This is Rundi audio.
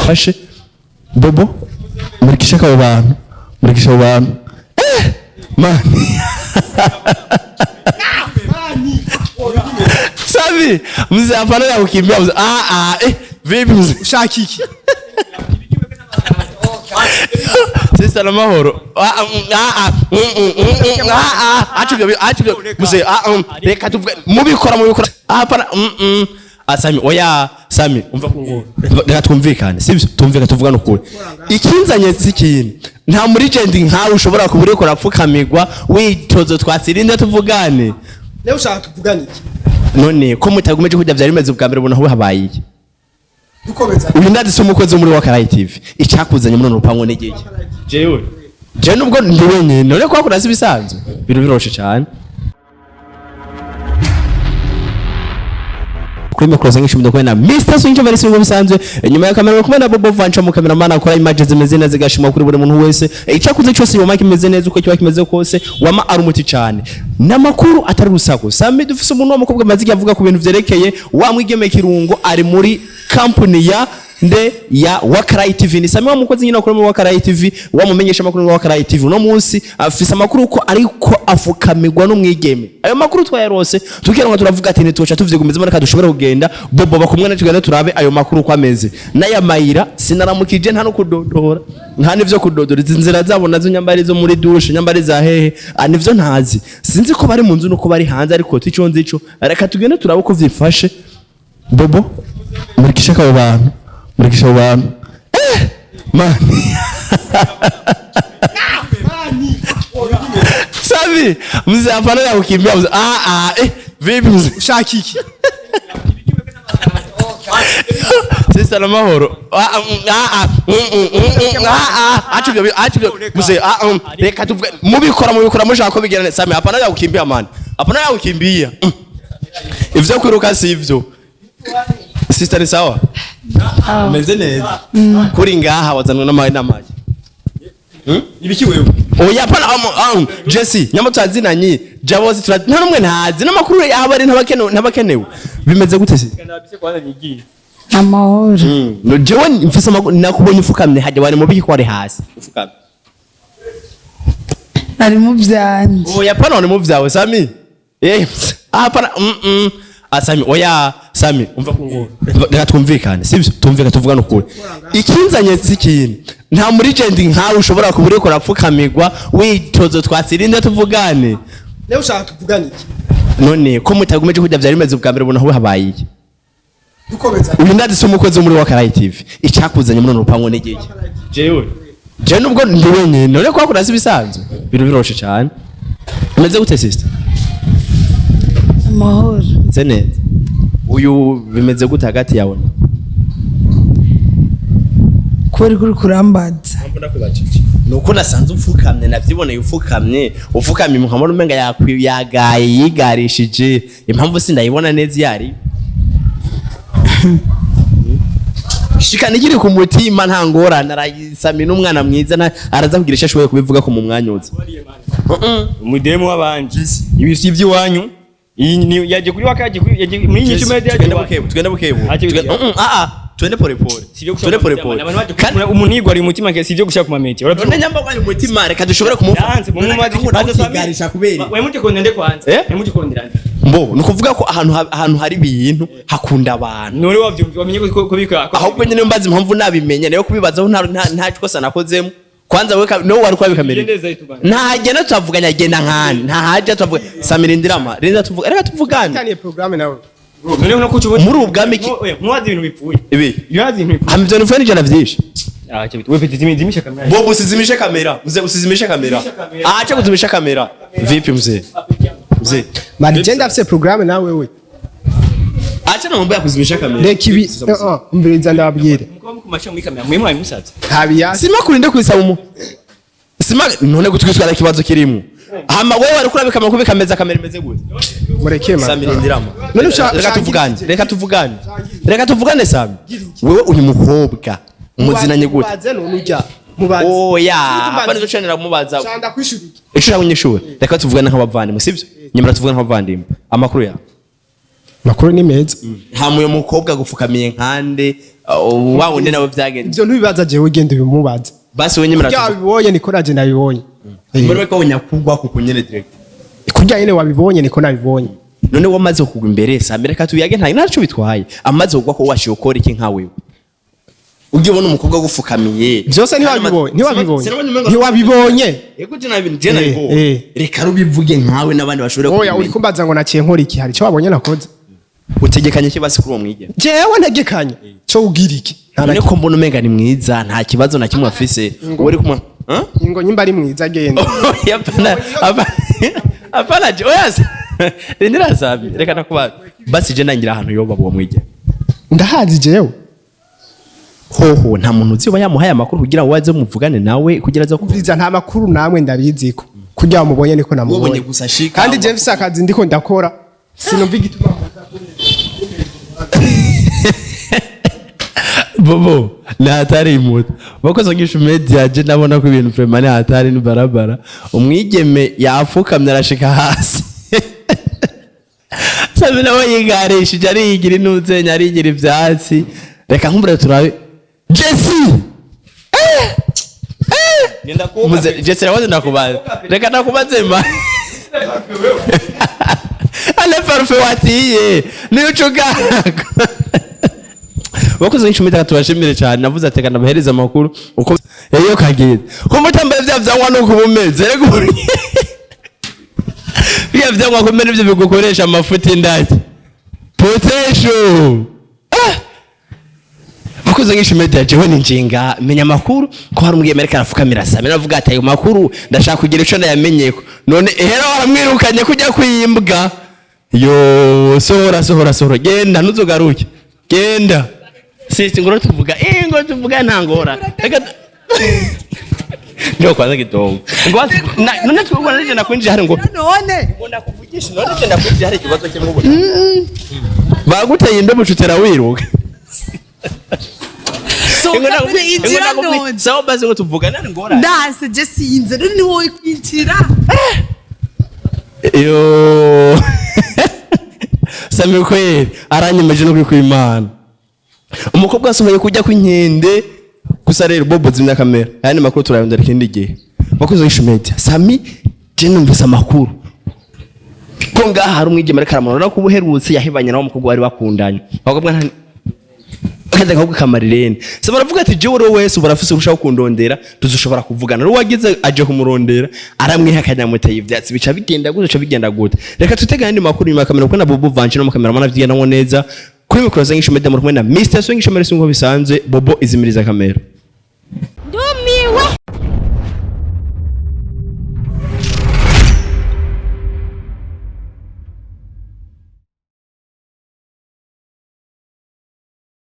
vyifashe bobo murikisha abo bantu mani Sabi mzee hapana ya kukimbia mzee vipi mzee ushakiki sisi na mahoro acho mzee reka tuvuga mubikora hapana Sami oya Sami umva kungo reka twumvikane sivyo tumvika tuvugana ukuri ikinzanye zikini nta muri legending nkawe ushobora kubure ko rapfukamirwa witozo twasirinde tuvugane leo ushaka tuvugane iki none ko mutagumeje kujya vyari bimaze ubwa mbere ubona aho habaye iki dukomeza uyu ndadise umukozi muri WAKA TV icyakuzanye muri rupango n'igiki jewe nubwo ndi wenyine none ko akora sibisanzwe biroroshe cyane kuri mikoro zangisha mudakwe na Mr. Swinje bari singo bisanzwe nyuma ya kamera kumwe na Bobo Vancha mu cameraman akora images zimeze neza zigashima kuri buri muntu wese icyakuze cyose yo mike imeze neza uko kiba kimeze kose wama arumuti cyane namakuru atari rusako Sammy dufise umuntu w'umukobwa maziki avuga ku bintu vyerekeye wamwigeme Kirungo ari muri company ya WAKA TV ni Sammy wamukozi nyina kuri WAKA TV wamumenyesha makuru WAKA TV no munsi afise amakuru ko ariko afukamirwa no mwigeme ayo makuru twayarose tukira ngo turavuga ati nitosha tuvyigumeze maraka dushobora kugenda bobo bakumwe na tugenda turabe ayo makuru ko ameze naya mayira sinaramukije nta no kudodora nta nivyo kudodora inzira zabo nazo nyambari zo muri dushe nyambari za hehe nivyo ntazi sinzi ko bari mu nzu nuko bari hanze ariko ticonze ico reka tugende turabe ko vyifashe bobo murikisha abo bantu mani Sabi mzee hapana ya kukimbia mzee vipi mzee ushakiki sisi na mahoro acho mzee reka tuvuga mubikora mushaka ko bigirane Sami hapana ya kukimbia mani hapana ya kukimbia ivyo kwiruka si ivyo sister ni sawa meze neza kuri ngaha wazanwa n'amaji ibiki wewe oya pana Jesse nyamutazi nanyi jabozi nta numwe ntazi n'amakuru abari ntabakenewe bimeze gute si amahoro no jewe mfise nakubonye ufukamye haje wari mu biki kwari hasi ufukamye ari mu byanje oya pana wari mu byawe Sami pana Sami oya Sami umva kungo reka twumvikane sivyo tumvika tuvugana ukuri ikinzanye zikini nta muri legending nkawe ushobora kubure ko rapfukamirwa witozo twasirinde tuvugane leo ushaka tuvugane iki none ko mutagumeje kujya vyari bimaze ubwa mbere ubona aho habaye iki dukomeza uyu ndadise umukozi muri WAKA TV icyakuzanye muri rupango n'igiki jewe nubwo ndi wenyine none ko akora sibisanzwe biroroshe cyane umeze gute sister amahoro neze uyu bimeze gute hagati yawe kuri kurambaza nuko nasanze upfukamye navyiboneye ufukamye muhamwe umenga yagaye yigarishije impamvu sindayibona neza yari shikana ikiri ku mutima nta ngorane arayisami n'umwana mwiza araza kugira isho ashoboye kubivuga ko mu mwanya uza umudemo w'abandi ibisi by'iwanyu yaje kuri WAKA yaje muri INYISHU media tugenda bukebu twende pole pole kandi umunigwa ari umutima ke sivyo gushaka kumameti urabona nyamba kwani umutima reka dushobore kumufanze mu mazi kigarisha kubera we muje kondende kwanza muje kondirana mbo nukuvuga ko ahantu hari ibintu hakunda abantu none wavyumva wamenye ko bika ahubwo nyine mbazi impamvu nabimenye nayo kubibazaho nta kosa nakozemo kwanza we no wari kwabikamera ntajya tuvuganya agenda nkani ntajya tuvuga Samirindirama reza tuvuga reka tuvugane cyane programme nawe none uno kuco muri ubwami mwazi ibintu bipfuye ibi yazi ibintu bipfuye hamivyo nifani jana vyinshi we pete zimisha kamera bobo usizimishe kamera mzee usizimishe kamera acha kuzimisha kamera vipi mzee mari jenda afise programme nawe wewe acha na mambo ya kuzimisha kamera reka ibi mbiriza ndababwire muko kumasha muri kamera mwe mwayi musaza habiya sima kurinde kwisaba umu sima none gutwiswara ikibazo kirimo hama wewe ari kurabika amakuru bikameza kamera imeze gute mureke ma Samirindirama none reka tuvugane Sami wewe uri mukobwa umuzinanye gute mubaze none ujya mubaze oya abandi ducenera kumubaza cyanda kwishurika ishura kunyishura reka tuvugane nk'abavandimwe sivyo nyemera tuvugane nk'abavandimwe amakuru ya makuru ni meza hamuye mukobwa gufukamiye nkande wa wundi nawe byagenze ivyo ntubibaza jewe gende bimubaza basi we nyemera byabibonye niko naje nabibonye muri ko nyakugwa ku kunyene direct kurya nyene wabibonye niko nabibonye none wamaze kugwa imbere Sammy reka tuyage ntaco bitwaye amaze kugwa ko washiyokora iki nka wewe ugiye ubona umukobwa gufukamiye byose ntiwabibonye yego je nabibonye reka rubivuge nkawe nabandi bashobora oya uri kumbaza ngo naciye nkora iki hari cyo wabonye nakoze utegekanye ki basi kuri uwo mwigeme jewe ntegekanye cyo ugira iki none ko mbona umenga ni mwiza nta kibazo na kimwe afise uri kumwe ingo nyimba ari mwiza genda apana je oyase ndira Sammy reka nakuba basi je nangira ahantu yoba uwo mwigeme ndahazi jewe hoho nta muntu uzi yamuhaye amakuru kugira ngo waze muvugane nawe kugira aza kuvuriza nta makuru namwe ndabiziko kugira mubonye niko namubonye kandi je mfise akazi ndiko ndakora sinumva igituma bobo na hatari imuta bakoze ngisho media je nabona ko ibintu vraiment ni hatari ni barabara umwigeme yafukamye arashika hasi Sammy nawe yigarishije ari yigira inuzenya ari yigira ivyatsi reka nkumbure turabe Jesse Nenda ko Jesse rawaze ndakubaza reka ndakubaze ma Ale parfait watiye niyo cugaka Wakoze ngisho mita tubashimire cyane navuze ateka ndabahereza amakuru uko yeyo kageze ko mutambaye vyavyanwa no kubumeze rego Bia vyangwa kumene byo bigukoresha amafuti indaki potential Bakoze ngisho media jewe ninjinga menya makuru ko hari umwigeme ariko arafukamira Sammy navuga ati ayo makuru ndashaka kugira ico ndayamenyeko none ehera waramwirukanye kujya kwimbwa yo sohora genda ntuzogaruke genda sisi ngoro tuvuga ngo tuvuga ntangora reka ndio kwanza kidogo none twubona nje nakwinjira hari ngo none ndakuvugisha none nje ndakwinjira hari kibazo cyo mubona baguteye indobo cutera wiruka sawa bazi ngo tuvuga nani ngora ndase je sinze ni wowe kwinjira yo Sammy kweli aranyemeje no kwimana umukobwa asohoye kujya kwinkende gusa rero bobo zimya kamera yani makuru turayondera ikindi gihe bakoze ngishumedia Sammy je numvise amakuru ko ngaha hari umwigeme ariko aramanura ko ubuherutse yahibanye nawo umukobwa wari bakundanye bakobwa nta kaza ko kamarirene se baravuga ati je woro wese ubarafise urushaho kundondera tuzoshobora kuvugana ro wagize aje kumurondera aramwiha kanyamuteye ivyatsi bica bigenda gute reka tutegane ndi makuru nyuma kamera ko na Bobo Vanchi no mu kamera mana vyigenda ngo neza kuri mikoro zangisho media mu rumwe na Mr. Swingisho mere singo bisanzwe Bobo izimiriza kamera Ndumiwe